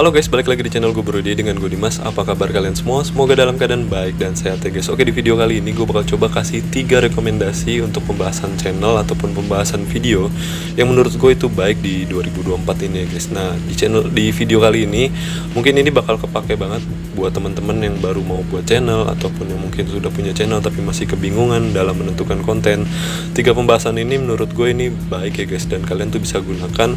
Halo guys, balik lagi di channel gue Brody dengan gue Dimas. Apa kabar kalian semua? Semoga dalam keadaan baik dan sehat ya guys. Oke, di video kali ini gue bakal coba kasih 3 rekomendasi untuk pembahasan channel ataupun pembahasan video yang menurut gue itu baik di 2024 ini ya guys. Nah, di video kali ini mungkin ini bakal kepake banget buat teman-teman yang baru mau buat channel ataupun yang mungkin sudah punya channel tapi masih kebingungan dalam menentukan konten. 3 pembahasan ini menurut gue ini baik ya guys, dan kalian tuh bisa gunakan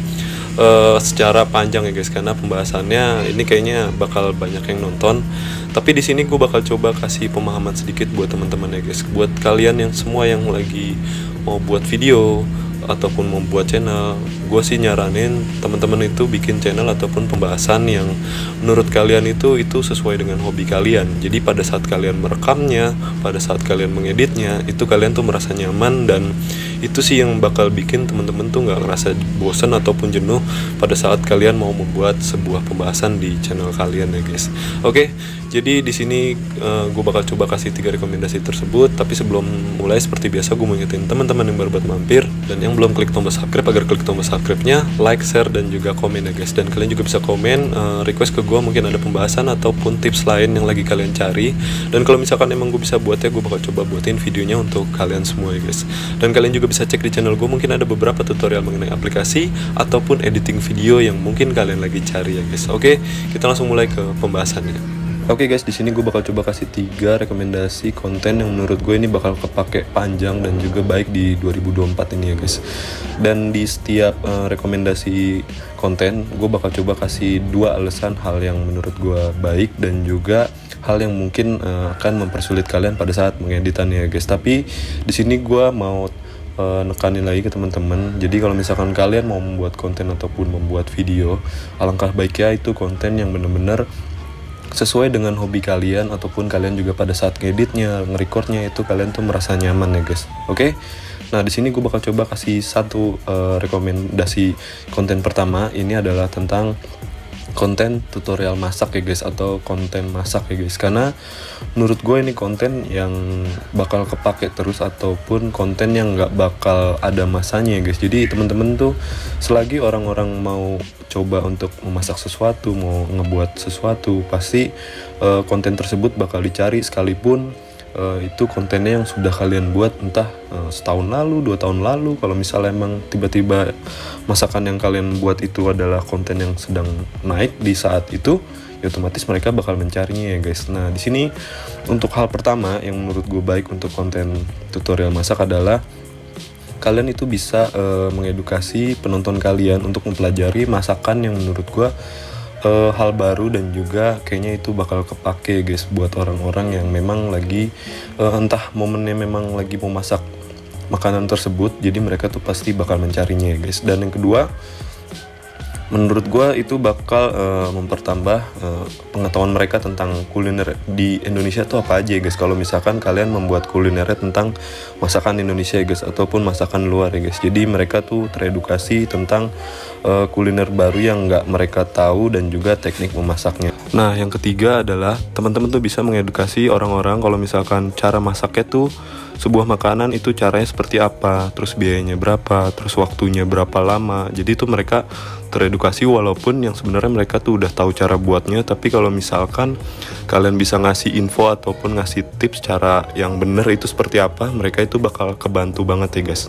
secara panjang ya guys, karena pembahasannya ini kayaknya bakal banyak yang nonton. Tapi di sini gue bakal coba kasih pemahaman sedikit buat teman-teman ya guys, buat kalian yang semua yang lagi mau buat video ataupun mau buat channel. Gue sih nyaranin teman-teman itu bikin channel ataupun pembahasan yang menurut kalian itu sesuai dengan hobi kalian. Jadi pada saat kalian merekamnya, pada saat kalian mengeditnya, itu kalian tuh merasa nyaman, dan itu sih yang bakal bikin teman-teman tuh nggak ngerasa bosan ataupun jenuh pada saat kalian mau membuat sebuah pembahasan di channel kalian ya guys. Oke, jadi di sini gue bakal coba kasih 3 rekomendasi tersebut. Tapi sebelum mulai, seperti biasa gue mau ingetin teman-teman yang baru buat mampir dan yang belum klik tombol subscribe agar klik tombol subscribe-nya, like, share, dan juga komen ya guys. Dan kalian juga bisa komen request ke gue, mungkin ada pembahasan ataupun tips lain yang lagi kalian cari. Dan kalau misalkan emang gue bisa buat ya, gue bakal coba buatin videonya untuk kalian semua ya guys. Dan kalian juga bisa cek di channel gue, mungkin ada beberapa tutorial mengenai aplikasi ataupun editing video yang mungkin kalian lagi cari ya guys. Oke, kita langsung mulai ke pembahasannya. Oke guys, di sini gue bakal coba kasih 3 rekomendasi konten yang menurut gue ini bakal kepake panjang dan juga baik di 2024 ini ya guys. Dan di setiap rekomendasi konten, gue bakal coba kasih 2 alasan hal yang menurut gue baik dan juga hal yang mungkin akan mempersulit kalian pada saat mengeditannya ya guys. Tapi di sini gue mau nekanin lagi ke teman-teman. Jadi kalau misalkan kalian mau membuat konten ataupun membuat video, alangkah baiknya itu konten yang bener-bener sesuai dengan hobi kalian, ataupun kalian juga pada saat ngeditnya, ngerecordnya itu kalian tuh merasa nyaman ya guys. Oke. Nah, di sini gue bakal coba kasih 1 rekomendasi konten pertama. Ini adalah tentang konten tutorial masak ya guys, atau konten masak ya guys. Karena menurut gue ini konten yang bakal kepake terus, ataupun konten yang nggak bakal ada masanya ya guys. Jadi teman-teman tuh selagi orang-orang mau coba untuk memasak sesuatu, mau ngebuat sesuatu, pasti konten tersebut bakal dicari, sekalipun itu kontennya yang sudah kalian buat entah setahun lalu, 2 tahun lalu. Kalau misalnya emang tiba-tiba masakan yang kalian buat itu adalah konten yang sedang naik di saat itu, ya otomatis mereka bakal mencarinya ya guys. Nah, di sini untuk hal pertama yang menurut gue baik untuk konten tutorial masak adalah kalian itu bisa mengedukasi penonton kalian untuk mempelajari masakan yang menurut gue hal baru, dan juga kayaknya itu bakal kepake guys buat orang-orang yang memang lagi entah momennya memang lagi mau masak makanan tersebut. Jadi mereka tuh pasti bakal mencarinya ya guys. Dan yang kedua, menurut gue itu bakal mempertambah pengetahuan mereka tentang kuliner di Indonesia tuh apa aja ya guys. Kalau misalkan kalian membuat kulinernya tentang masakan Indonesia ya guys, ataupun masakan luar ya guys. Jadi mereka tuh teredukasi tentang kuliner baru yang nggak mereka tahu, dan juga teknik memasaknya. Nah, yang ketiga adalah teman-teman tuh bisa mengedukasi orang-orang kalau misalkan cara masaknya tuh sebuah makanan itu caranya seperti apa, terus biayanya berapa, terus waktunya berapa lama. Jadi itu mereka teredukasi, walaupun yang sebenarnya mereka tuh udah tahu cara buatnya. Tapi kalau misalkan kalian bisa ngasih info ataupun ngasih tips cara yang bener itu seperti apa, mereka itu bakal kebantu banget ya guys.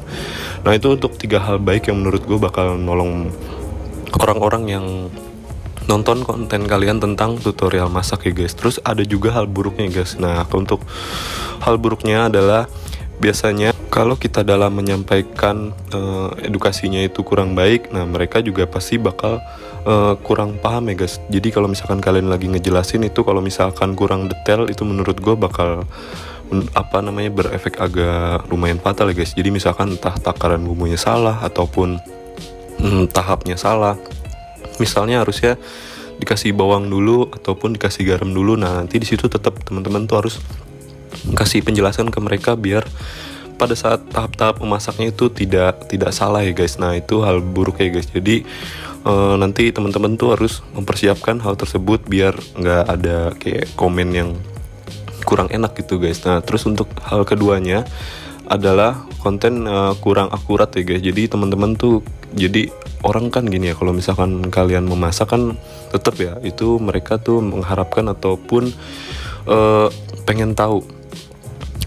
Nah, itu untuk 3 hal baik yang menurut gue bakal nolong orang-orang yang nonton konten kalian tentang tutorial masak ya guys. Terus ada juga hal buruknya guys. Nah, untuk hal buruknya adalah biasanya kalau kita dalam menyampaikan edukasinya itu kurang baik, nah mereka juga pasti bakal kurang paham ya guys. Jadi kalau misalkan kalian lagi ngejelasin itu, kalau misalkan kurang detail, itu menurut gue bakal berefek agak lumayan fatal ya guys. Jadi misalkan entah takaran bumbunya salah ataupun tahapnya salah. Misalnya harusnya dikasih bawang dulu ataupun dikasih garam dulu. Nah, nanti di situ tetap teman-teman tuh harus kasih penjelasan ke mereka biar pada saat tahap-tahap memasaknya itu tidak salah ya guys. Nah, itu hal buruk ya guys. Jadi nanti teman-teman tuh harus mempersiapkan hal tersebut biar nggak ada kayak komen yang kurang enak gitu guys. Nah, terus untuk hal keduanya, adalah konten kurang akurat ya guys. Jadi teman-teman tuh, jadi orang kan gini ya, kalau misalkan kalian memasak kan tetap ya itu mereka tuh mengharapkan ataupun pengen tahu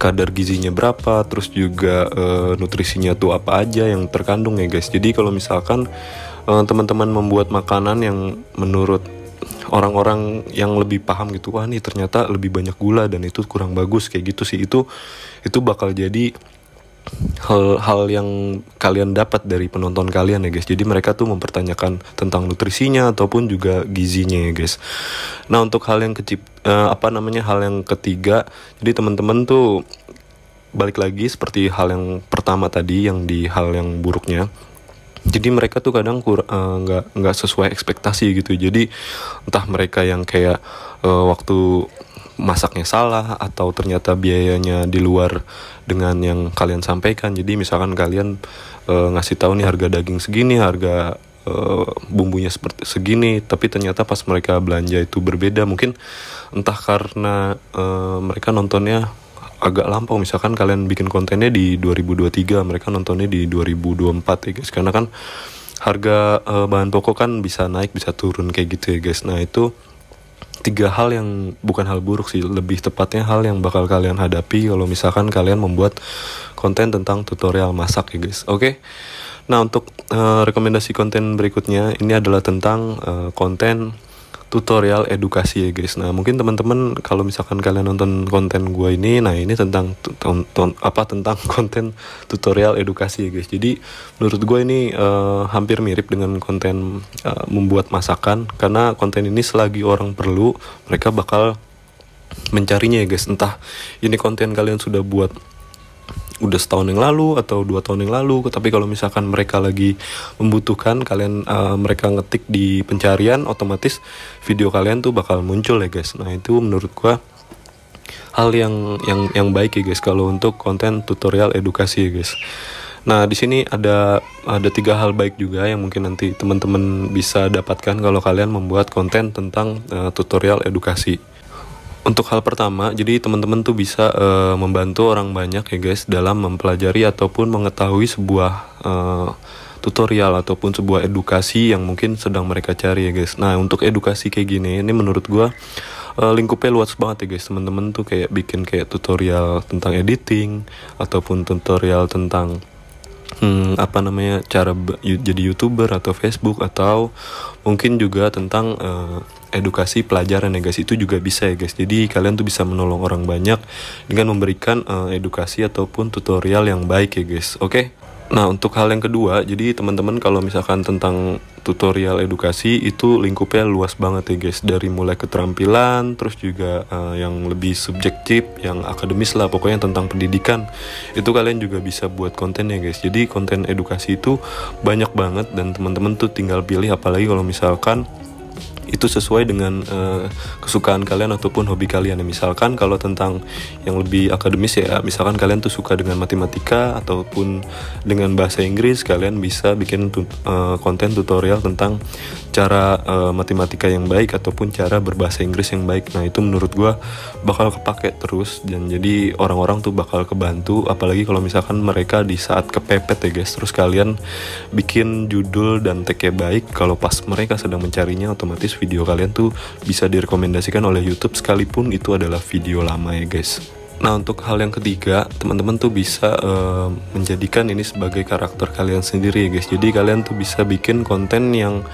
kadar gizinya berapa, terus juga nutrisinya tuh apa aja yang terkandung ya guys. Jadi kalau misalkan teman-teman membuat makanan yang menurut orang-orang yang lebih paham gitu, wah nih ternyata lebih banyak gula dan itu kurang bagus kayak gitu sih, itu bakal jadi hal-hal yang kalian dapat dari penonton kalian ya guys. Jadi mereka tuh mempertanyakan tentang nutrisinya ataupun juga gizinya ya guys. Nah untuk hal yang hal yang ketiga, jadi teman-teman tuh balik lagi seperti hal yang pertama tadi, yang di hal yang buruknya. Jadi mereka tuh kadang nggak sesuai ekspektasi gitu. Jadi entah mereka yang kayak waktu masaknya salah, atau ternyata biayanya di luar dengan yang kalian sampaikan. Jadi misalkan kalian ngasih tahu nih harga daging segini, harga bumbunya seperti segini, tapi ternyata pas mereka belanja itu berbeda. Mungkin entah karena mereka nontonnya agak lampau, misalkan kalian bikin kontennya di 2023, mereka nontonnya di 2024 ya guys. Karena kan harga bahan pokok kan bisa naik bisa turun kayak gitu ya guys. Nah itu 3 hal yang bukan hal buruk sih, lebih tepatnya hal yang bakal kalian hadapi kalau misalkan kalian membuat konten tentang tutorial masak ya guys. Oke. Nah untuk rekomendasi konten berikutnya ini adalah tentang konten tutorial edukasi ya guys. Nah mungkin teman-teman kalau misalkan kalian nonton konten gue ini, nah ini tentang tentang konten tutorial edukasi ya guys. Jadi menurut gue ini hampir mirip dengan konten membuat masakan, karena konten ini selagi orang perlu, mereka bakal mencarinya ya guys. Entah ini konten kalian sudah buat udah setahun yang lalu atau 2 tahun yang lalu, tapi kalau misalkan mereka lagi membutuhkan kalian, mereka ngetik di pencarian, otomatis video kalian tuh bakal muncul ya guys. Nah itu menurut gua hal yang baik ya guys kalau untuk konten tutorial edukasi ya guys. Nah di sini ada 3 hal baik juga yang mungkin nanti teman-teman bisa dapatkan kalau kalian membuat konten tentang tutorial edukasi. Untuk hal pertama, jadi teman-teman tuh bisa membantu orang banyak ya guys dalam mempelajari ataupun mengetahui sebuah tutorial ataupun sebuah edukasi yang mungkin sedang mereka cari ya guys. Nah untuk edukasi kayak gini, ini menurut gua lingkupnya luas banget ya guys. Teman-teman tuh kayak bikin kayak tutorial tentang editing, ataupun tutorial tentang cara jadi YouTuber atau Facebook, atau mungkin juga tentang edukasi pelajaran ya guys. Itu juga bisa ya guys. Jadi kalian tuh bisa menolong orang banyak dengan memberikan edukasi ataupun tutorial yang baik ya guys. Oke. Nah untuk hal yang kedua, jadi teman-teman kalau misalkan tentang tutorial edukasi itu lingkupnya luas banget ya guys. Dari mulai keterampilan, terus juga yang lebih subjektif, yang akademis lah, pokoknya tentang pendidikan, itu kalian juga bisa buat konten ya guys. Jadi konten edukasi itu banyak banget dan teman-teman tuh tinggal pilih, apalagi kalau misalkan itu sesuai dengan kesukaan kalian ataupun hobi kalian ya. Misalkan kalau tentang yang lebih akademis ya, misalkan kalian tuh suka dengan matematika ataupun dengan bahasa Inggris, kalian bisa bikin konten tutorial tentang cara matematika yang baik ataupun cara berbahasa Inggris yang baik. Nah itu menurut gue bakal kepake terus, dan jadi orang-orang tuh bakal kebantu, apalagi kalau misalkan mereka di saat kepepet ya guys, terus kalian bikin judul dan tag-nya baik, kalau pas mereka sedang mencarinya, otomatis video kalian tuh bisa direkomendasikan oleh YouTube sekalipun itu adalah video lama ya guys. Nah untuk hal yang ketiga, teman-teman tuh bisa menjadikan ini sebagai karakter kalian sendiri ya guys. Jadi kalian tuh bisa bikin konten yang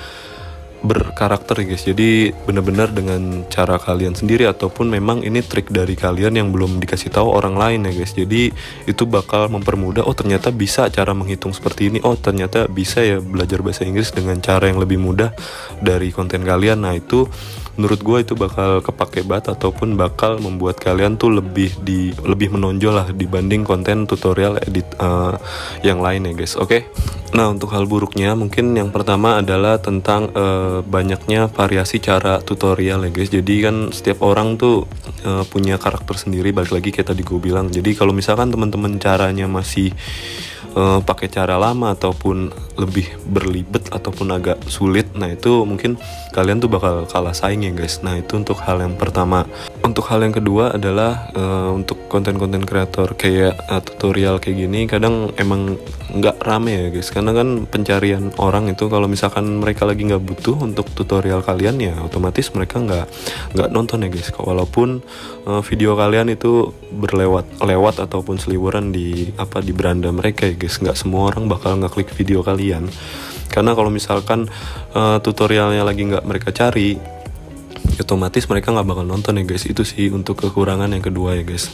berkarakter ya guys. Jadi benar-benar dengan cara kalian sendiri, ataupun memang ini trik dari kalian yang belum dikasih tahu orang lain ya guys. Jadi itu bakal mempermudah, oh ternyata bisa cara menghitung seperti ini, oh ternyata bisa ya belajar bahasa Inggris dengan cara yang lebih mudah dari konten kalian. Nah itu menurut gue itu bakal kepake banget, ataupun bakal membuat kalian tuh lebih menonjol lah dibanding konten tutorial edit yang lain ya guys. Oke. Nah untuk hal buruknya mungkin yang pertama adalah tentang banyaknya variasi cara tutorial ya guys. Jadi kan setiap orang tuh punya karakter sendiri, balik lagi kayak tadi gue bilang. Jadi kalau misalkan teman-teman caranya masih pakai cara lama ataupun lebih berlibet ataupun agak sulit, nah itu mungkin kalian tuh bakal kalah saing ya guys. Nah itu untuk hal yang pertama. Untuk hal yang kedua adalah untuk konten-konten kreator kayak tutorial kayak gini kadang emang nggak rame ya guys, karena kan pencarian orang itu kalau misalkan mereka lagi nggak butuh untuk tutorial kalian ya otomatis mereka nggak nonton ya guys. Walaupun video kalian itu berlewat ataupun seliweran di beranda mereka ya guys, nggak semua orang bakal ngeklik video kalian, karena kalau misalkan tutorialnya lagi nggak mereka cari otomatis mereka nggak bakal nonton ya guys. Itu sih untuk kekurangan yang kedua ya guys.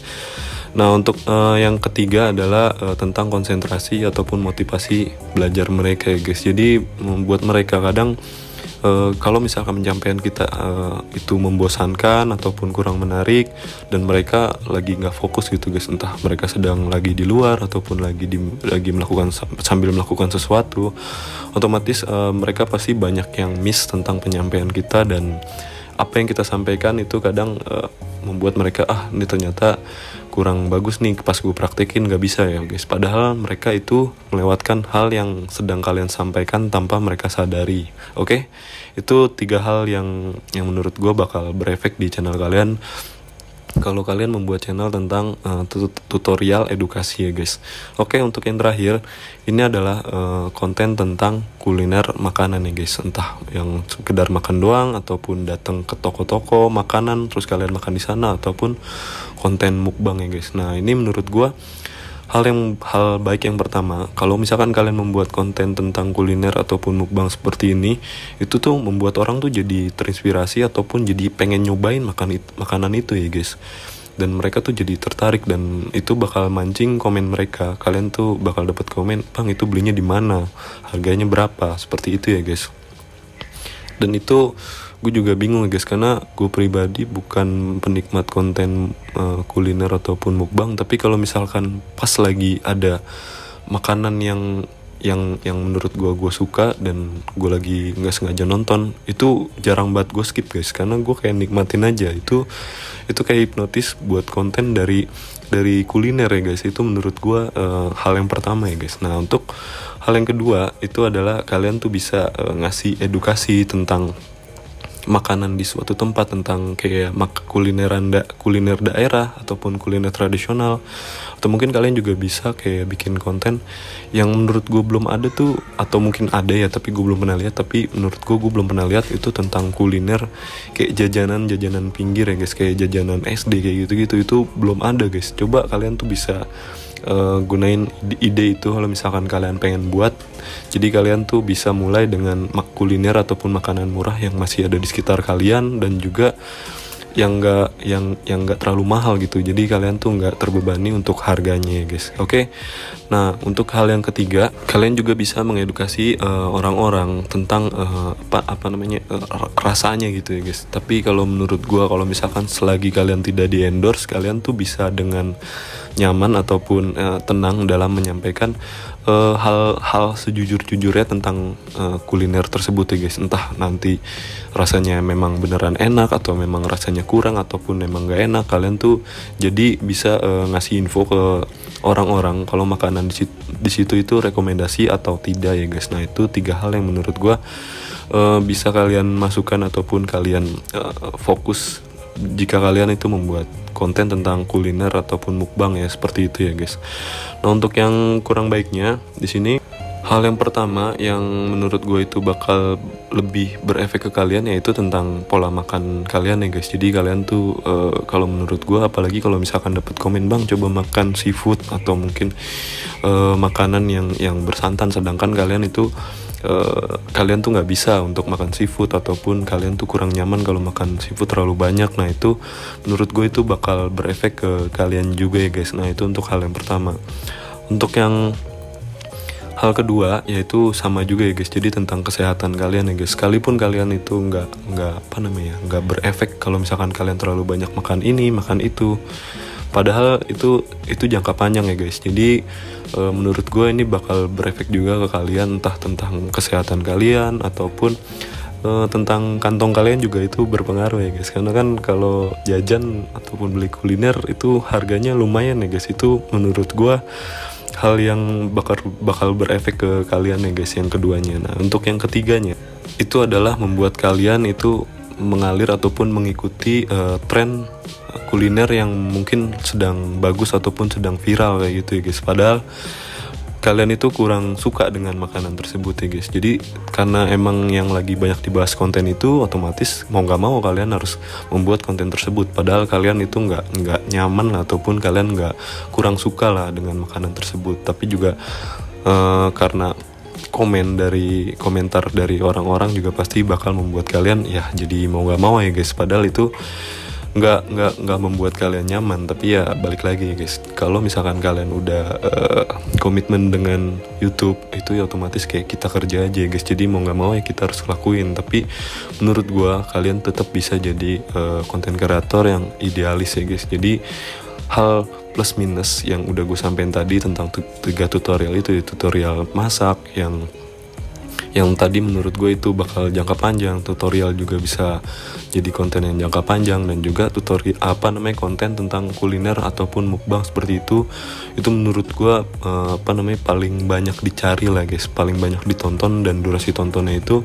Nah untuk yang ketiga adalah tentang konsentrasi ataupun motivasi belajar mereka ya guys. Jadi membuat mereka kadang kalau misalkan penyampaian kita itu membosankan ataupun kurang menarik dan mereka lagi nggak fokus gitu guys, entah mereka sedang lagi di luar ataupun lagi melakukan sambil melakukan sesuatu, otomatis mereka pasti banyak yang miss tentang penyampaian kita, dan apa yang kita sampaikan itu kadang membuat mereka ini ternyata kurang bagus nih pas gue praktekin nggak bisa ya guys. Padahal mereka itu melewatkan hal yang sedang kalian sampaikan tanpa mereka sadari. Oke, itu 3 hal yang menurut gue bakal berefek di channel kalian kalau kalian membuat channel tentang tutorial edukasi ya guys. Oke, untuk yang terakhir ini adalah konten tentang kuliner makanan ya guys. Entah yang sekedar makan doang ataupun datang ke toko-toko makanan terus kalian makan di sana, ataupun konten mukbang ya guys. Nah ini menurut gua hal baik yang pertama, kalau misalkan kalian membuat konten tentang kuliner ataupun mukbang seperti ini, itu tuh membuat orang tuh jadi terinspirasi ataupun jadi pengen nyobain makanan itu ya guys. Dan mereka tuh jadi tertarik dan itu bakal mancing komen mereka. Kalian tuh bakal dapat komen, "Bang, itu belinya di mana? Harganya berapa?" Seperti itu ya guys. Dan itu gue juga bingung guys, karena gue pribadi bukan penikmat konten kuliner ataupun mukbang, tapi kalau misalkan pas lagi ada makanan yang menurut gue suka dan gue lagi nggak sengaja nonton, itu jarang banget gue skip guys, karena gue kayak nikmatin aja. Itu kayak hipnotis buat konten dari kuliner ya guys. Itu menurut gue hal yang pertama ya guys. Nah untuk hal yang kedua itu adalah kalian tuh bisa ngasih edukasi tentang makanan di suatu tempat, tentang kayak kuliner daerah ataupun kuliner tradisional. Atau mungkin kalian juga bisa kayak bikin konten yang menurut gue belum ada tuh, atau mungkin ada ya tapi gue belum pernah lihat, tapi menurut gue belum pernah lihat itu tentang kuliner kayak jajanan pinggir ya guys, kayak jajanan SD kayak gitu itu belum ada guys. Coba kalian tuh bisa gunain ide itu kalau misalkan kalian pengen buat. Jadi kalian tuh bisa mulai dengan kuliner ataupun makanan murah yang masih ada di sekitar kalian, dan juga yang nggak terlalu mahal gitu. Jadi kalian tuh nggak terbebani untuk harganya ya guys. Oke. Nah untuk hal yang ketiga, kalian juga bisa mengedukasi orang-orang tentang rasanya gitu ya guys. Tapi kalau menurut gua, kalau misalkan selagi kalian tidak di endorse, kalian tuh bisa dengan nyaman ataupun tenang dalam menyampaikan hal sejujur-jujurnya tentang kuliner tersebut ya guys. Entah nanti rasanya memang beneran enak atau memang rasanya kurang ataupun memang gak enak, kalian tuh jadi bisa ngasih info ke orang-orang kalau makanan di situ itu rekomendasi atau tidak ya guys. Nah itu 3 hal yang menurut gua bisa kalian masukkan ataupun kalian fokus jika kalian itu membuat konten tentang kuliner ataupun mukbang ya, seperti itu ya guys. Nah untuk yang kurang baiknya di sini, hal yang pertama yang menurut gue itu bakal lebih berefek ke kalian yaitu tentang pola makan kalian ya guys. Jadi kalian tuh kalau menurut gue, apalagi kalau misalkan dapat komen, "Bang, coba makan seafood," atau mungkin makanan yang bersantan, sedangkan kalian itu kalian tuh nggak bisa untuk makan seafood, ataupun kalian tuh kurang nyaman kalau makan seafood terlalu banyak. Nah itu menurut gue itu bakal berefek ke kalian juga ya guys. Nah itu untuk hal yang pertama. Untuk yang hal kedua yaitu sama juga ya guys, jadi tentang kesehatan kalian ya guys. Sekalipun kalian itu nggak berefek kalau misalkan kalian terlalu banyak makan ini makan itu, padahal itu jangka panjang ya guys. Jadi menurut gue ini bakal berefek juga ke kalian, entah tentang kesehatan kalian ataupun tentang kantong kalian juga itu berpengaruh ya guys. Karena kan kalau jajan ataupun beli kuliner itu harganya lumayan ya guys. Itu menurut gue hal yang bakal berefek ke kalian ya guys, yang keduanya. Nah, untuk yang ketiganya itu adalah membuat kalian itu mengalir ataupun mengikuti tren kuliner yang mungkin sedang bagus ataupun sedang viral kayak gitu ya guys. Padahal kalian itu kurang suka dengan makanan tersebut ya guys. Jadi karena emang yang lagi banyak dibahas konten itu, otomatis mau nggak mau kalian harus membuat konten tersebut. Padahal kalian itu nggak nyaman ataupun kalian nggak kurang suka lah dengan makanan tersebut. Tapi juga karena komentar dari orang-orang juga pasti bakal membuat kalian ya jadi mau nggak mau ya guys. Padahal itu nggak membuat kalian nyaman. Tapi ya balik lagi ya guys, kalau misalkan kalian udah komitmen dengan YouTube itu ya otomatis kayak kita kerja aja ya guys. Jadi mau nggak mau ya kita harus lakuin. Tapi menurut gua kalian tetap bisa jadi konten kreator yang idealis ya guys. Jadi hal plus minus yang udah gue sampein tadi tentang 3 tutorial itu, tutorial masak yang tadi menurut gue itu bakal jangka panjang, tutorial juga bisa jadi konten yang jangka panjang, dan juga tutorial konten tentang kuliner ataupun mukbang seperti itu menurut gue paling banyak dicari lah guys, paling banyak ditonton, dan durasi tontonnya itu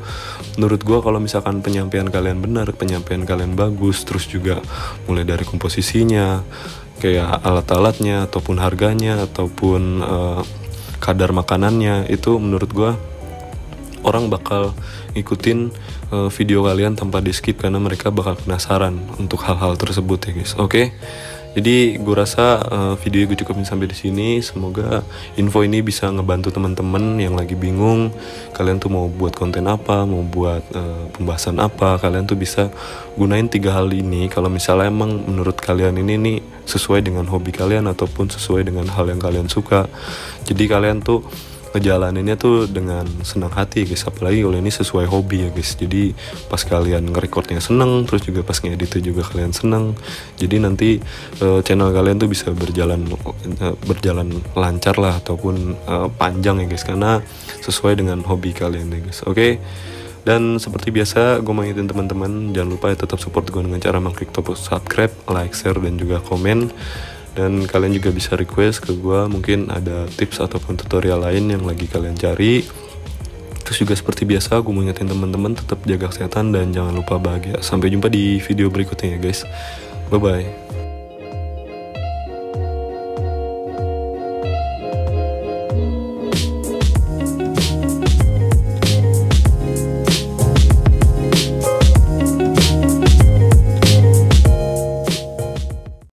menurut gue kalau misalkan penyampaian kalian benar, penyampaian kalian bagus, terus juga mulai dari komposisinya, kayak alat-alatnya ataupun harganya ataupun kadar makanannya, itu menurut gue orang bakal ngikutin video kalian tanpa di skip karena mereka bakal penasaran untuk hal-hal tersebut ya guys. Oke. Jadi gue rasa video gue cukupin sampai di sini. Semoga info ini bisa ngebantu teman-teman yang lagi bingung kalian tuh mau buat konten apa, mau buat pembahasan apa. Kalian tuh bisa gunain 3 hal ini kalau misalnya emang menurut kalian ini nih sesuai dengan hobi kalian ataupun sesuai dengan hal yang kalian suka. Jadi kalian tuh ngejalaninnya tuh dengan senang hati guys, apalagi kalau ini sesuai hobi ya guys. Jadi pas kalian nge-recordnya seneng, terus juga pas ngeditnya juga kalian seneng, jadi nanti channel kalian tuh bisa berjalan lancar lah ataupun panjang ya guys, karena sesuai dengan hobi kalian ya guys. Oke. Dan seperti biasa gue mengingetin teman-teman jangan lupa ya tetap support gue dengan cara mengklik tombol subscribe, like, share, dan juga komen. Dan kalian juga bisa request ke gue mungkin ada tips ataupun tutorial lain yang lagi kalian cari. Terus juga seperti biasa gue mengingetin teman-teman tetap jaga kesehatan dan jangan lupa bahagia. Sampai jumpa di video berikutnya ya guys. Bye bye.